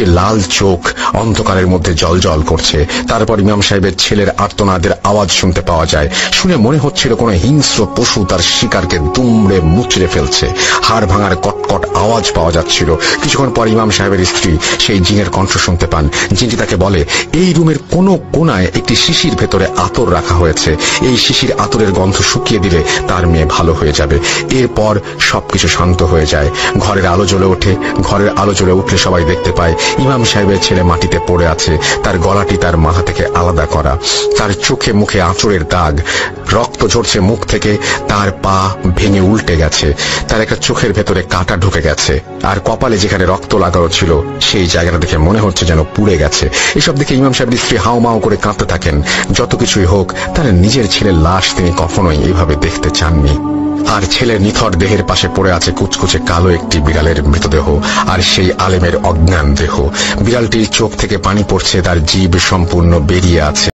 দুটি লাল চোখ অন্ধকারের মধ্যে জলজল করছে। তারপর ইমাম সাহেবের ছেলের আর্তনাদের আওয়াজ শুনতে পাওয়া যায়। শুনে মনে হচ্ছিল কোনো হিংস্র পশু তার শিকারকে দুমড়ে মুচড়ে ফেলছে। হাড় ভাঙার কটকট আওয়াজ পাওয়া যাচ্ছিল। কিছুক্ষণ পর ইমাম সাহেবের স্ত্রী সেই জিনের কণ্ঠ শুনতে পান। জিনটি তাকে বলে, এই রুমের কোনো কোনায় একটি শিশির ভেতরে আতর রাখা হয়েছে। এই শিশির আতরের গন্ধ শুকিয়ে দিলে তার মেয়ে ভালো হয়ে যাবে। এরপর সবকিছু শান্ত হয়ে যায়। ঘরের আলো জ্বলে ওঠে। ঘরের আলো জ্বলে উঠলে সবাই দেখতে পায় ইমাম সাহেবের ছেলে মাটিতে পড়ে আছে। তার গলাটি তার মাথা থেকে আলাদা করা। তার চোখে মুখে আঁচড়ের দাগ। রক্ত ঝরছে মুখ থেকে। তার পা ভেঙে উল্টে গেছে। তার একটা চোখের ভেতরে কাঁটা ঢুকে গেছে। আর কপালে যেখানে রক্ত লাগানো ছিল সেই জায়গাটা দেখে মনে হচ্ছে যেন পুড়ে গেছে। এসব দেখে ইমাম সাহেবের স্ত্রী হাউমাউ করে কাঁদতে থাকেন। যত কিছুই হোক, তার নিজের ছেলের লাশ তিনি কখনোই এইভাবে দেখতে চাননি। আর ছেলের নিথর দেহের পাশে পড়ে আছে কুচকুচে কালো একটি বিড়ালের মৃতদেহ, আর সেই আলেমের অজ্ঞান দেহ। বিড়ালটির চোখ থেকে পানি পড়ছে, তার জিভ সম্পূর্ণ বেরিয়ে আছে।